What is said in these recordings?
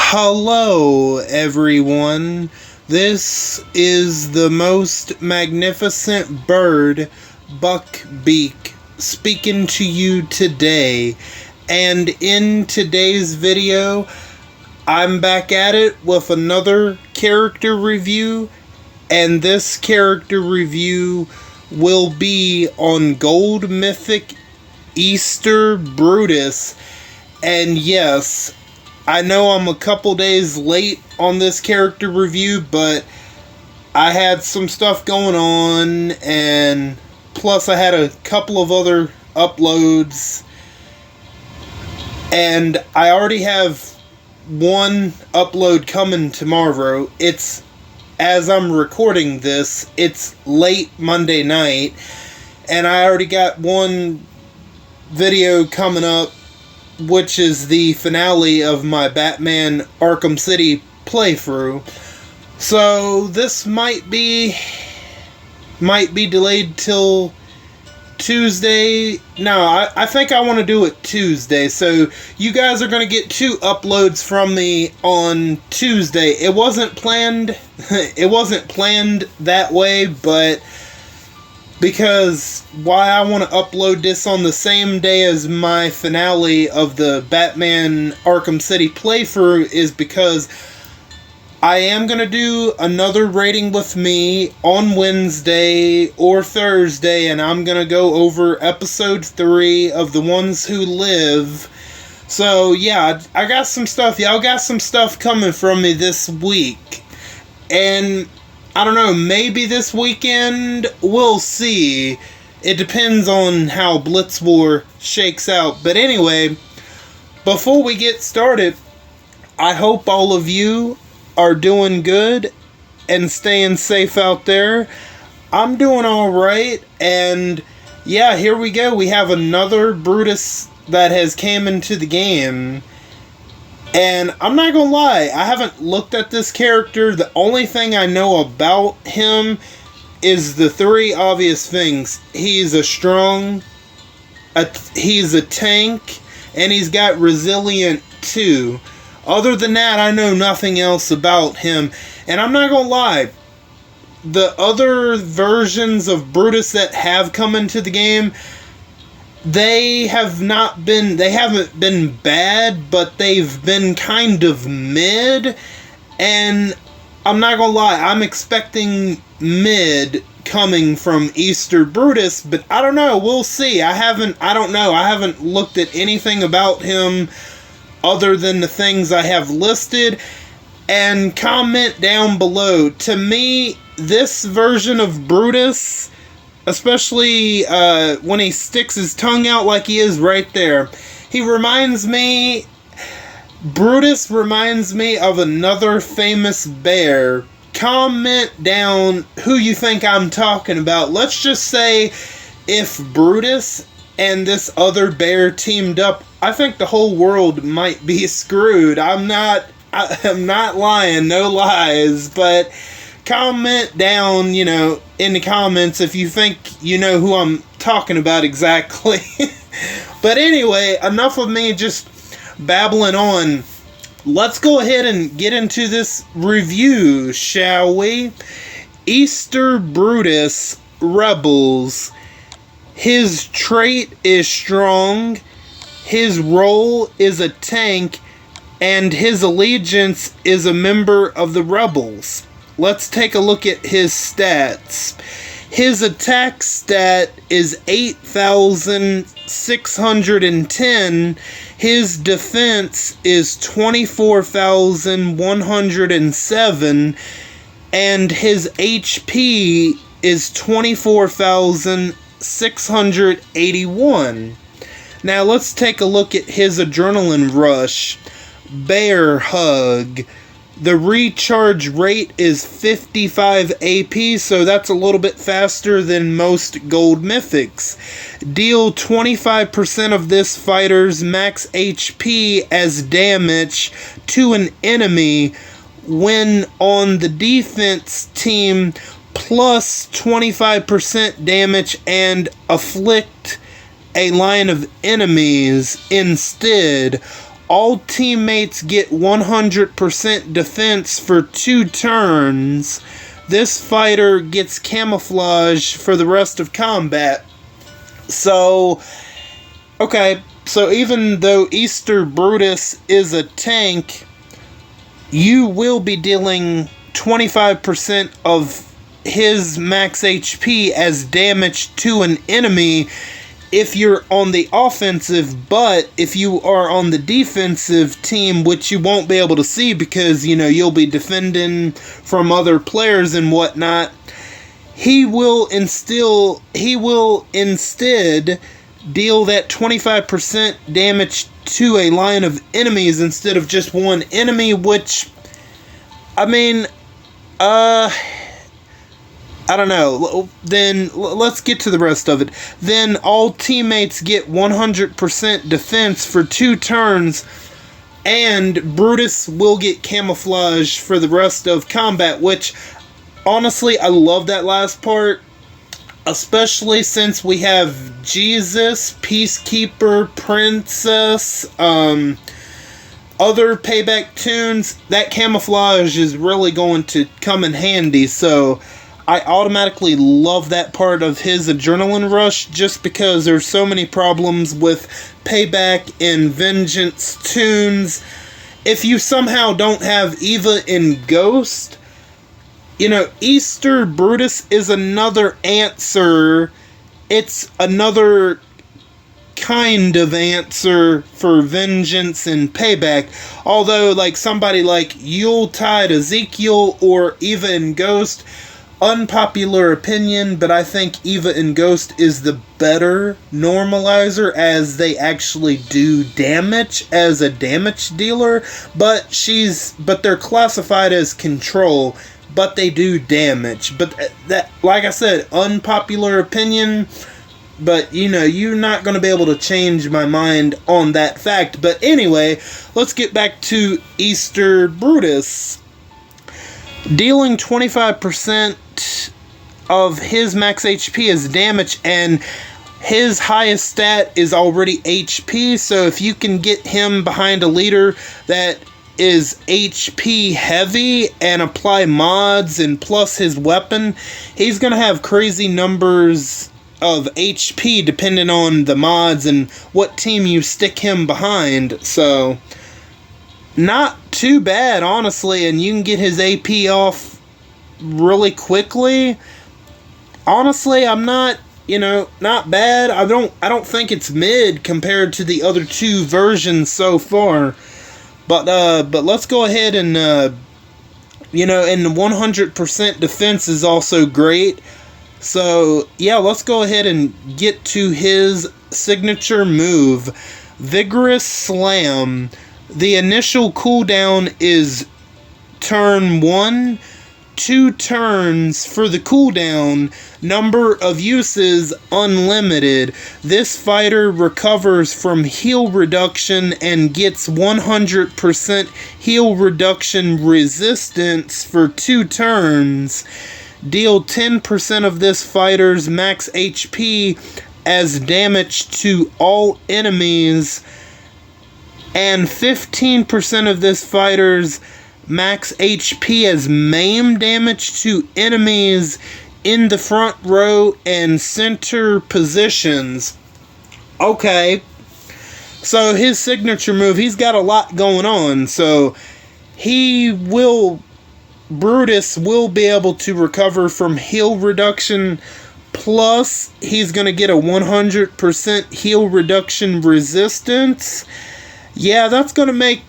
Hello, everyone. This is the most magnificent bird, Beak, speaking to you today. And in today's video, I'm back at it with another character review. And this character review will be on Gold Mythic Easter Brutus. And yes, I know I'm a couple days late on this character review, but I had some stuff going on, and plus I had a couple of other uploads, and I already have one upload coming tomorrow. It's, as I'm recording this, it's late Monday night, and I already got one video coming up, which is the finale of my Batman Arkham City playthrough. So this might be delayed till Tuesday. No, I think I want to do it Tuesday. So you guys are going to get 2 uploads from me on Tuesday. It wasn't planned. It wasn't planned that way, but because why I want to upload this on the same day as my finale of the Batman Arkham City playthrough is because I am going to do another rating with me on Wednesday or Thursday, and I'm going to go over episode 3 of The Ones Who Live. So yeah, I got some stuff. Y'all got some stuff coming from me this week. And I don't know, maybe this weekend, we'll see. It depends on how Blitzwar shakes out. But anyway, before we get started, I hope all of you are doing good and staying safe out there. I'm doing alright, and yeah, here we go. We have another Brutus that has came into the game. And I'm not gonna lie, I haven't looked at this character. The only thing I know about him is the 3 obvious things. He's a he's a tank, and he's got resilient too. Other than that, I know nothing else about him. And I'm not gonna lie, the other versions of Brutus that have come into the game, they haven't been bad, but they've been kind of mid, and I'm not gonna lie, I'm expecting mid coming from Easter Brutus, but I don't know, we'll see. I haven't looked at anything about him other than the things I have listed, and comment down below. To me, this version of Brutus, especially when he sticks his tongue out like he is right there, Brutus reminds me of another famous bear. Comment down who you think I'm talking about. Let's just say if Brutus and this other bear teamed up, I think the whole world might be screwed. I'm not lying, no lies, but comment down, in the comments if you think you know who I'm talking about exactly. But anyway, enough of me just babbling on. Let's go ahead and get into this review, shall we? Easter Brutus Rebels. His trait is strong, his role is a tank, and his allegiance is a member of the Rebels. Let's take a look at his stats. His attack stat is 8,610. His defense is 24,107. And his HP is 24,681. Now let's take a look at his adrenaline rush. Bear Hug. The recharge rate is 55 AP, so that's a little bit faster than most gold mythics. Deal 25% of this fighter's max HP as damage to an enemy when on the defense team, plus 25% damage, and afflict a line of enemies instead. All teammates get 100% defense for 2 turns. This fighter gets camouflage for the rest of combat. So, okay, so even though Easter Brutus is a tank, you will be dealing 25% of his max HP as damage to an enemy if you're on the offensive, but if you are on the defensive team, which you won't be able to see because, you'll be defending from other players and whatnot, he will instead deal that 25% damage to a line of enemies instead of just one enemy, which, I don't know. Then let's get to the rest of it. Then all teammates get 100% defense for 2 turns, and Brutus will get camouflage for the rest of combat, which, honestly, I love that last part, especially since we have Jesus, Peacekeeper, Princess, other payback tunes. That camouflage is really going to come in handy, so I automatically love that part of his adrenaline rush just because there's so many problems with payback and vengeance tunes. If you somehow don't have Eva and Ghost, Easter Brutus is another answer. It's another kind of answer for vengeance and payback. Although, somebody like Yuletide Ezekiel or Eva and Ghost, unpopular opinion, but I think Eva and Ghost is the better normalizer as they actually do damage as a damage dealer, but they're classified as control, but they do damage. But that, like I said, unpopular opinion, but you're not going to be able to change my mind on that fact. But anyway, let's get back to Easter Brutus. Dealing 25% of his max HP as damage, and his highest stat is already HP, so if you can get him behind a leader that is HP heavy and apply mods and plus his weapon, he's going to have crazy numbers of HP depending on the mods and what team you stick him behind. So not too bad, honestly, and you can get his AP off really quickly. Honestly, I'm not, not bad. I don't think it's mid compared to the other 2 versions so far. But let's go ahead and and the 100% defense is also great. So, yeah, let's go ahead and get to his signature move, Vigorous Slam. The initial cooldown is turn 1, 2 turns for the cooldown. Number of uses unlimited. This fighter recovers from heal reduction and gets 100% heal reduction resistance for 2 turns. Deal 10% of this fighter's max HP as damage to all enemies, and 15% of this fighter's max HP as maim damage to enemies in the front row and center positions. Okay, so his signature move, he's got a lot going on, so Brutus will be able to recover from heal reduction, plus he's going to get a 100% heal reduction resistance. Yeah, that's going to make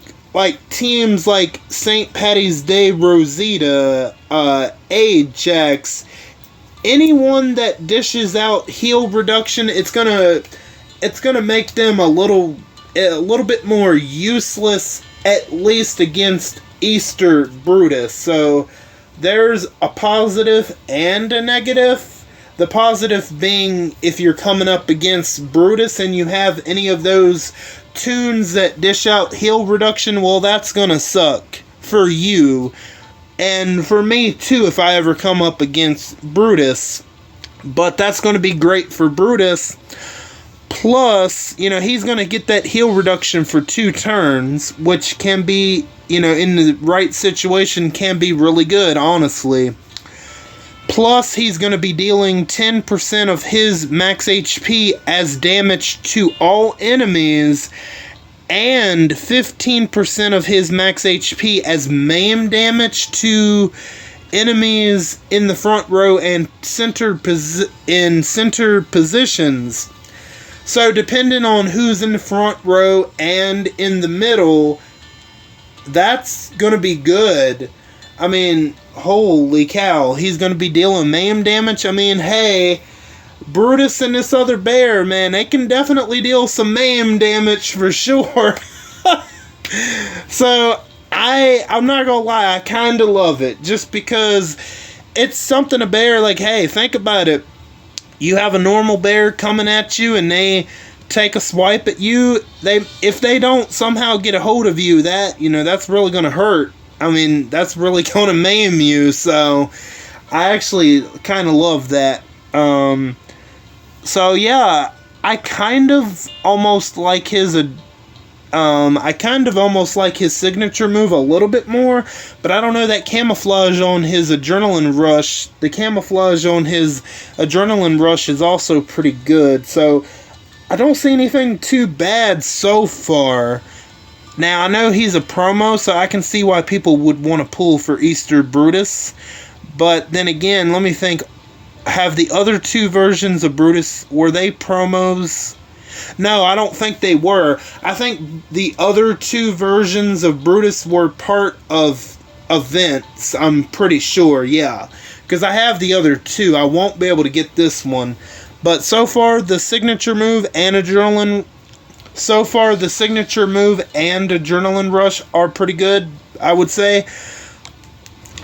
teams like St. Patty's Day Rosita, Ajax, anyone that dishes out heal reduction, it's gonna make them a little bit more useless, at least against Easter Brutus. So there's a positive and a negative. The positive being, if you're coming up against Brutus and you have any of those tunes that dish out heal reduction, well, that's gonna suck for you. And for me, too, if I ever come up against Brutus. But that's gonna be great for Brutus. Plus, he's going to get that heal reduction for 2 turns, which can be, in the right situation, can be really good, honestly. Plus, he's going to be dealing 10% of his max HP as damage to all enemies, and 15% of his max HP as maim damage to enemies in the front row and center positions. So, depending on who's in the front row and in the middle, that's going to be good. I mean, holy cow, he's going to be dealing maim damage. I mean, hey, Brutus and this other bear, man, they can definitely deal some maim damage for sure. So, I'm not going to lie, I kind of love it. Just because it's something a bear, like, hey, think about it. You have a normal bear coming at you and they take a swipe at you. If they don't somehow get a hold of you, that's really going to hurt. I mean, that's really going to maim you. So, I actually kind of love that. So yeah, I kind of almost like his signature move a little bit more, but I don't know, that camouflage on his adrenaline rush, is also pretty good, so I don't see anything too bad so far. Now, I know he's a promo, so I can see why people would want to pull for Easter Brutus, but then again, let me think, have the other 2 versions of Brutus, were they promos? No, I don't think they were. I think the other 2 versions of Brutus were part of events. I'm pretty sure, yeah. Because I have the other 2. I won't be able to get this one. But so far, the signature move and adrenaline rush are pretty good, I would say.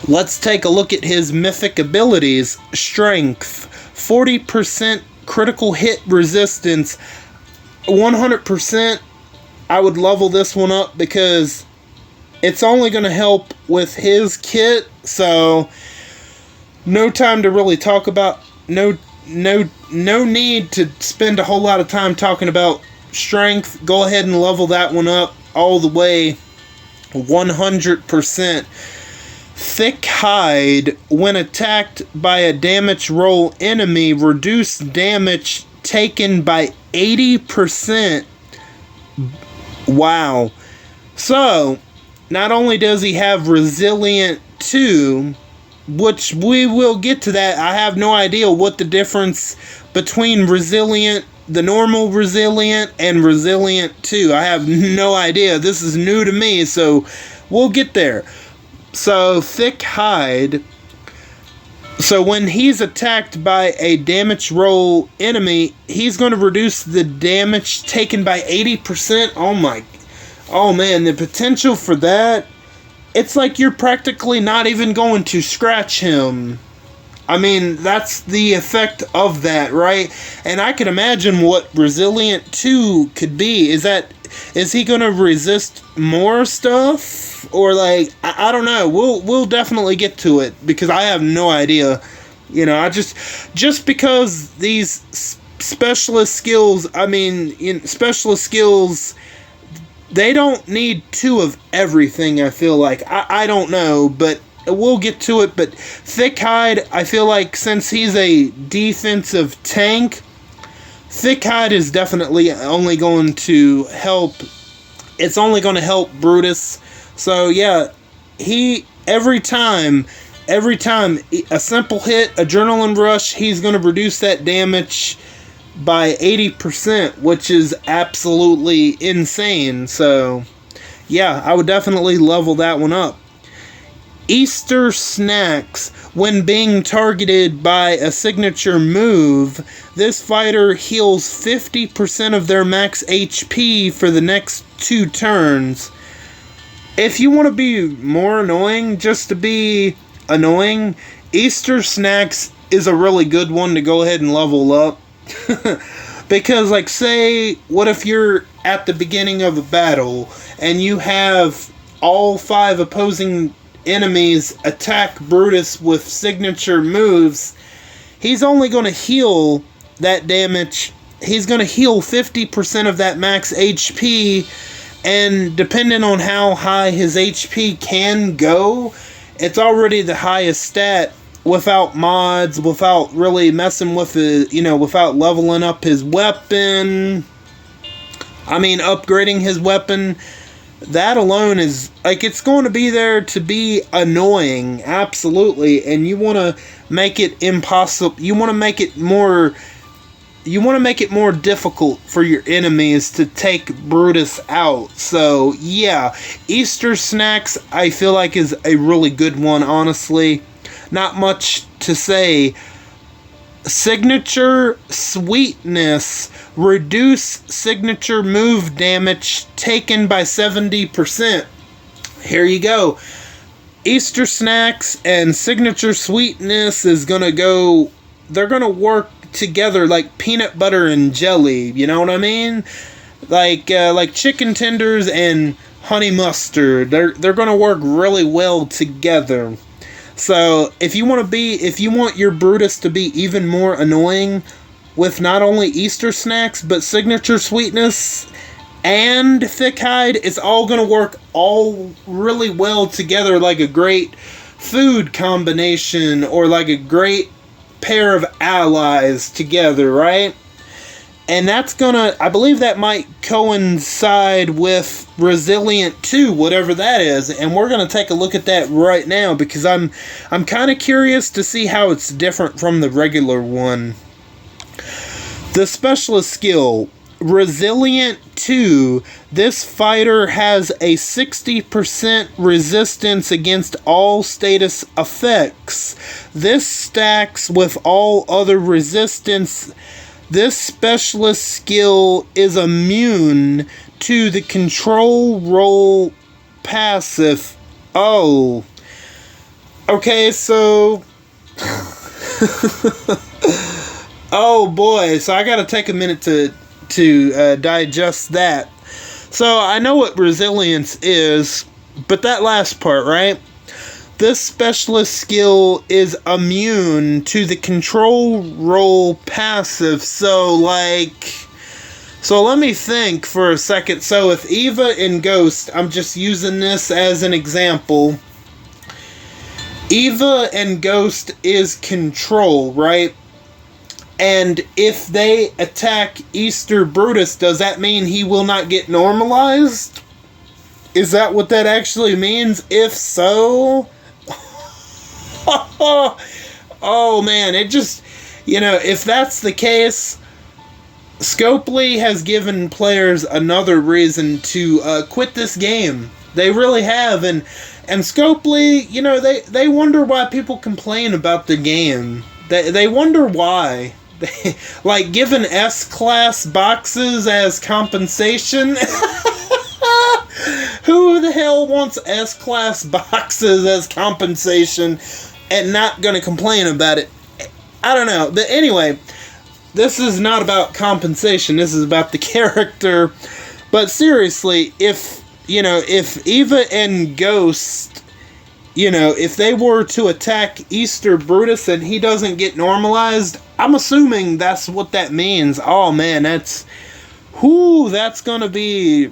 Let's take a look at his mythic abilities. Strength, 40% critical hit resistance, 100%. I would level this one up because it's only going to help with his kit, so no time to really talk about, no need to spend a whole lot of time talking about strength. Go ahead and level that one up all the way, 100%. Thick hide, when attacked by a damage roll enemy, reduce damage taken by 80%. Wow. So, not only does he have Resilient 2, which we will get to that. I have no idea what the difference between Resilient, the normal Resilient, and Resilient 2. I have no idea. This is new to me, so we'll get there. So, Thick hide. So, when he's attacked by a damage roll enemy, he's going to reduce the damage taken by 80%. Oh man, the potential for that. It's like you're practically not even going to scratch him. I mean, that's the effect of that, right? And I can imagine what Resilient 2 could be. Is he going to resist more stuff? Or I don't know. We'll definitely get to it because I have no idea. I just because these specialist skills, specialist skills, they don't need 2 of everything, I feel like. I don't know, but we'll get to it. But Thick hide, I feel like since he's a defensive tank, Thick hide is definitely only going to help. It's only going to help Brutus. So yeah, every time a simple hit, adrenaline rush, he's going to reduce that damage by 80%, which is absolutely insane. So yeah, I would definitely level that one up. Easter snacks, when being targeted by a signature move, this fighter heals 50% of their max HP for the next 2 turns. If you want to be more annoying, just to be annoying, Easter snacks is a really good one to go ahead and level up. Because, say, what if you're at the beginning of a battle and you have all 5 opposing enemies attack Brutus with signature moves? He's only going to heal that damage. he's gonna heal 50% of that max HP, and depending on how high his HP can go, it's already the highest stat without mods, without really messing with the, without leveling up his weapon. I mean, upgrading his weapon. That alone is, like, it's going to be there to be annoying, absolutely, and you want to make it impossible, you want to make it more difficult for your enemies to take Brutus out. So, yeah, Easter Snacks, I feel like, is a really good one, honestly. Not much to say. Signature Sweetness. Reduce signature move damage taken by 70%. Here you go. Easter Snacks and Signature Sweetness is gonna go... They're gonna work together like peanut butter and jelly. You know what I mean? Like chicken tenders and honey mustard. They're gonna work really well together. So, if you want your Brutus to be even more annoying with not only Easter Snacks, but Signature Sweetness and Thick Hide, it's all going to work all really well together like a great food combination, or like a great pair of allies together, right? And that's gonna, I believe that might coincide with Resilient 2, whatever that is. And we're gonna take a look at that right now, because I'm kind of curious to see how it's different from the regular one. The specialist skill, Resilient 2. This fighter has a 60% resistance against all status effects. This stacks with all other resistance. This specialist skill is immune to the control roll passive. Oh. Okay, so... oh boy, so I gotta take a minute to digest that. So I know what resilience is, but that last part, right? This specialist skill is immune to the control roll passive. So let me think for a second. So if Eva and Ghost, I'm just using this as an example. Eva and Ghost is control, right? And if they attack Easter Brutus, does that mean he will not get normalized? Is that what that actually means? If so... oh man, it just, if that's the case, Scopely has given players another reason to quit this game. They really have, and Scopely, they wonder why people complain about the game. They wonder why. Like giving S-class boxes as compensation. Who the hell wants S-class boxes as compensation and not going to complain about it? I don't know. But anyway, this is not about compensation. This is about the character. But seriously, if Eva and Ghost, if they were to attack Easter Brutus and he doesn't get normalized, I'm assuming that's what that means. Oh man, that's going to be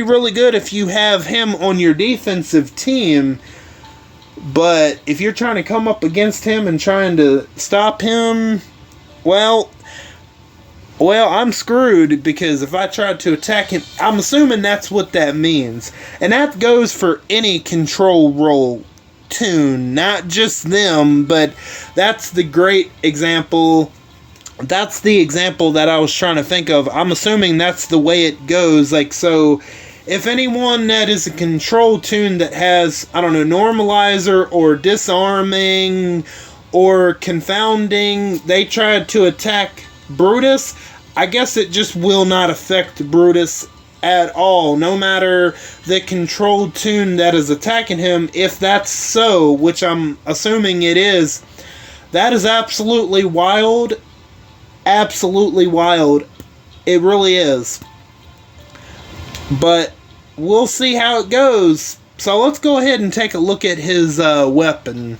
really good if you have him on your defensive team. But if you're trying to come up against him and trying to stop him, well, I'm screwed, because if I tried to attack him, I'm assuming that's what that means. And that goes for any control roll toon, not just them, but that's the great example. That's the example that I was trying to think of. I'm assuming that's the way it goes. Like, so if anyone that is a control toon that has, I don't know, normalizer or disarming or confounding, they tried to attack Brutus, I guess it just will not affect Brutus at all, no matter the control toon that is attacking him. If that's so, which I'm assuming it is, that is absolutely wild. Absolutely wild. It really is. But we'll see how it goes. So let's go ahead and take a look at his weapon.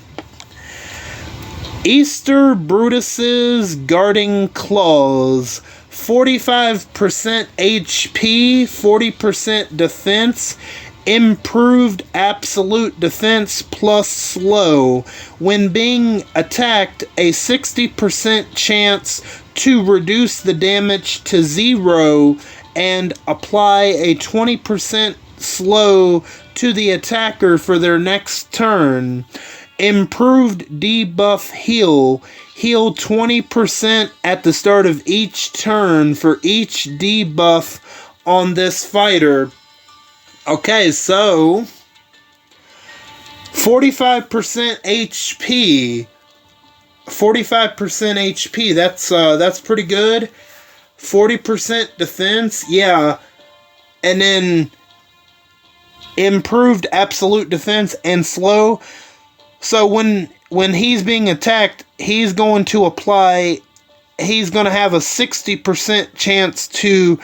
Easter Brutus's Guarding Claws. 45% HP, 40% defense, improved absolute defense plus slow. When being attacked, a 60% chance to reduce the damage to 0 and apply a 20% slow to the attacker for their next turn. Improved debuff heal. Heal 20% at the start of each turn for each debuff on this fighter. Okay, so 45% HP. 45% HP. That's pretty good. 40% defense. Yeah. And then improved absolute defense and slow. So when he's being attacked, he's going to have a 60% chance to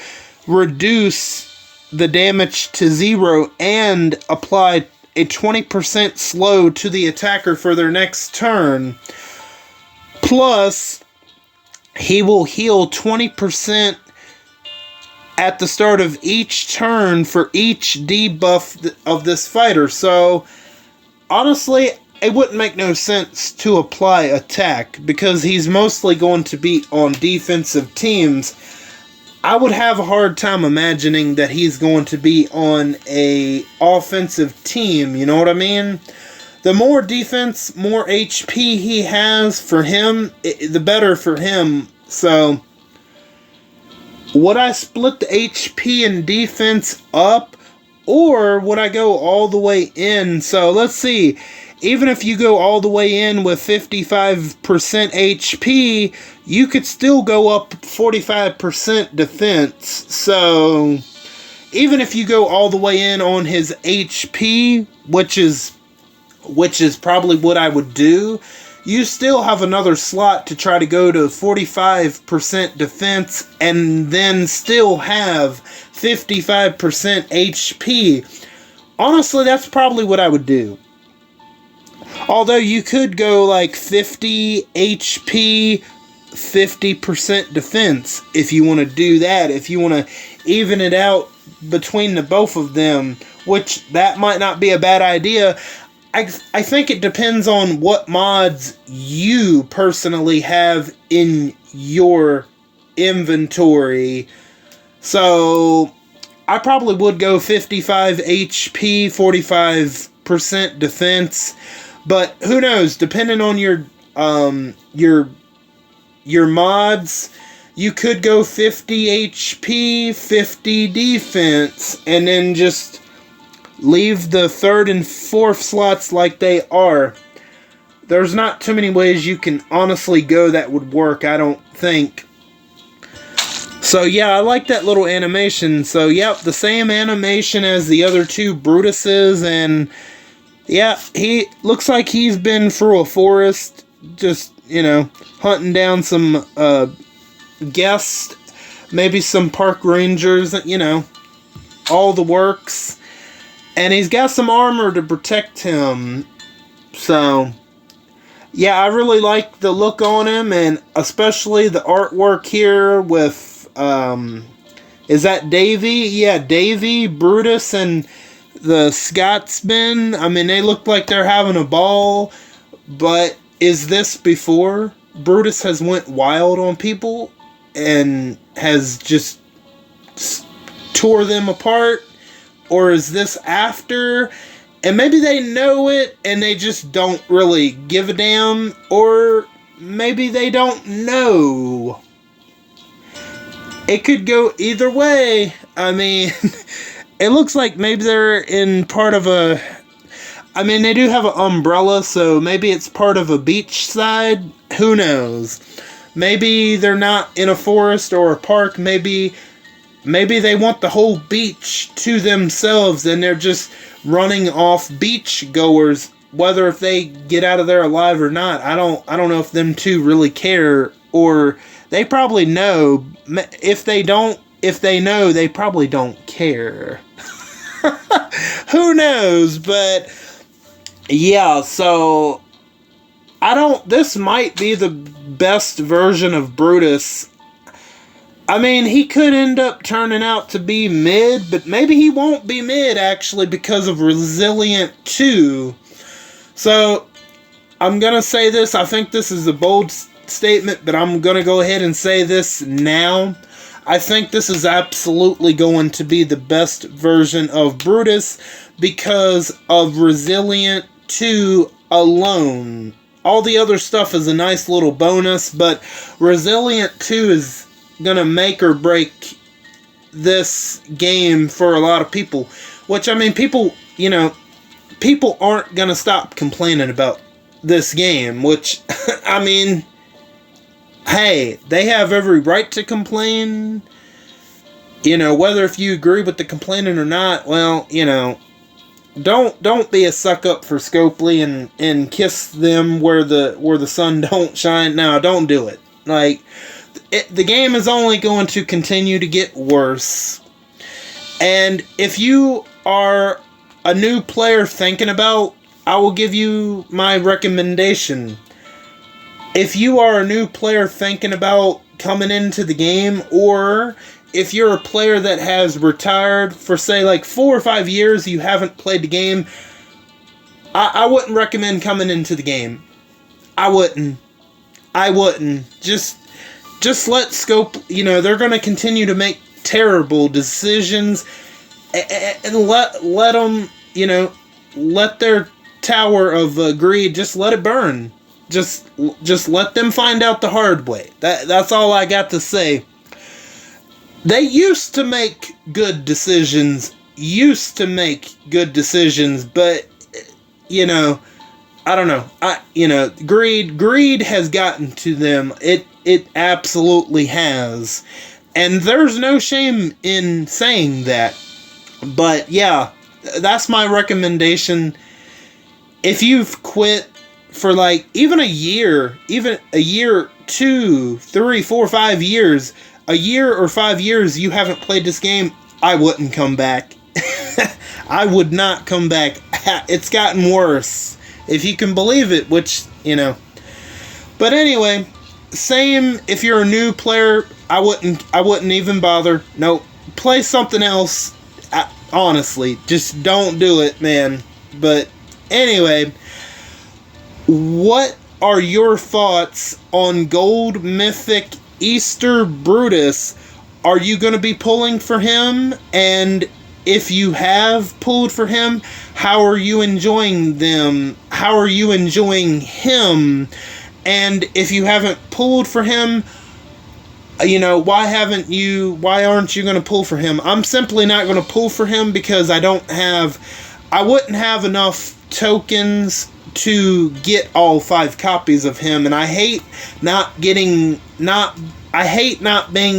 reduce the damage to 0 and apply a 20% slow to the attacker for their next turn. Plus, he will heal 20% at the start of each turn for each debuff of this fighter. So, honestly, it wouldn't make no sense to apply attack because he's mostly going to be on defensive teams. I would have a hard time imagining that he's going to be on a offensive team, you know what I mean? The more defense, more HP he has for him, the better for him. So, would I split the HP and defense up, or would I go all the way in? So, let's see. Even if you go all the way in with 55% HP, you could still go up 45% defense. So, even if you go all the way in on his HP, which is probably what I would do, you still have another slot to try to go to 45% defense and then still have 55% HP. Honestly, that's probably what I would do. Although you could go like 50 HP, 50% defense if you want to do that. If you want to even it out between the both of them, which that might not be a bad idea. I think it depends on what mods you personally have in your inventory. So, I probably would go 55 HP, 45% defense. But who knows? Depending on your mods, you could go 50 HP, 50 defense, and then just leave the third and fourth slots like they are. There's not too many ways you can honestly go that would work, I don't think. So yeah, I like that little animation. So yep, the same animation as the other two Brutuses, and yeah, he looks like he's been through a forest, just, hunting down some guests, maybe some park rangers, all the works. And he's got some armor to protect him. So, yeah, I really like the look on him, and especially the artwork here with, is that Davy? Yeah, Davy, Brutus, and the Scotsman. I mean, they look like they're having a ball, but is this before Brutus has went wild on people and has just tore them apart? Or is this after? And maybe they know it and they just don't really give a damn. Or maybe they don't know. It could go either way. I mean, it looks like maybe they're in part of a... I mean, they do have an umbrella, so maybe it's part of a beach side. Who knows? Maybe they're not in a forest or a park. Maybe they want the whole beach to themselves and they're just running off beach goers, whether if they get out of there alive or not. I don't know if them two really care, or they probably know. If they know, they probably don't care. Who knows? But yeah, so This might be the best version of Brutus. I mean, he could end up turning out to be mid, but maybe he won't be mid, actually, because of Resilient 2. So, I'm going to say this. I think this is a bold statement, but I'm going to go ahead and say this now. I think this is absolutely going to be the best version of Brutus because of Resilient 2 alone. All the other stuff is a nice little bonus, but Resilient 2 is gonna make or break this game for a lot of people. Which, I mean, people aren't gonna stop complaining about this game, which, I mean, hey, they have every right to complain. Whether if you agree with the complaining or not, well, don't be a suck up for Scopely and kiss them where the sun don't shine. No, don't do it. Like, the game is only going to continue to get worse. And if you are a new player thinking about, I will give you my recommendation. If you are a new player thinking about coming into the game, or if you're a player that has retired for, say, like 4 or 5 years, you haven't played the game, I wouldn't recommend coming into the game. I wouldn't. Just let Scope, they're going to continue to make terrible decisions, and let them, let their tower of greed, just let it burn. Just let them find out the hard way. That's all I got to say. They used to make good decisions, but, I don't know. Greed has gotten to them. It absolutely has. And there's no shame in saying that. But yeah, that's my recommendation. If you've quit for like even a year, 2, 3, 4, 5 years, a year or 5 years you haven't played this game, I wouldn't come back. I would not come back. It's gotten worse. If you can believe it, which, But anyway, same if you're a new player, I wouldn't even bother. Nope. Play something else. Honestly, just don't do it, man. But anyway, what are your thoughts on Gold Mythic Easter Brutus? Are you going to be pulling for him? And if you have pulled for him, how are you enjoying them? How are you enjoying him? And if you haven't pulled for him, why aren't you going to pull for him? I'm simply not going to pull for him because I wouldn't have enough tokens to get all 5 copies of him, and I hate not being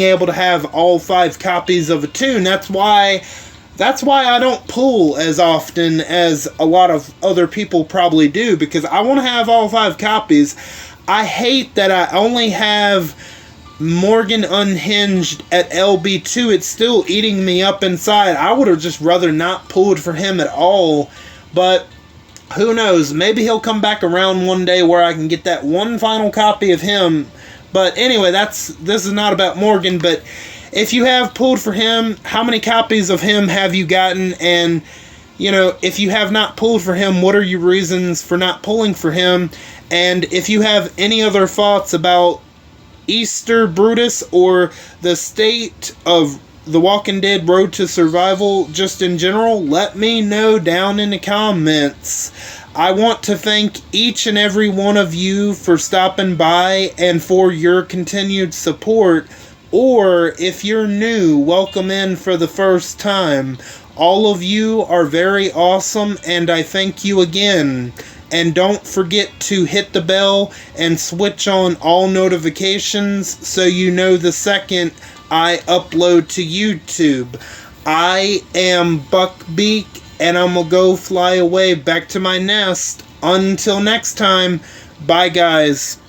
able to have all 5 copies of a tune. That's why I don't pull as often as a lot of other people probably do, because I want to have all 5 copies. I hate that I only have Morgan Unhinged at LB2. It's still eating me up inside. I would have just rather not pulled for him at all, but who knows? Maybe he'll come back around one day where I can get that one final copy of him. But anyway, this is not about Morgan, but if you have pulled for him, how many copies of him have you gotten? And, if you have not pulled for him, what are your reasons for not pulling for him? And if you have any other thoughts about Easter Brutus or the state of The Walking Dead Road to Survival just in general, let me know down in the comments. I want to thank each and every one of you for stopping by and for your continued support. Or if you're new, welcome in for the first time. All of you are very awesome, and I thank you again. And don't forget to hit the bell and switch on all notifications so you know the second I upload to YouTube. I am Beak, and I'm gonna go fly away back to my nest. Until next time, bye guys.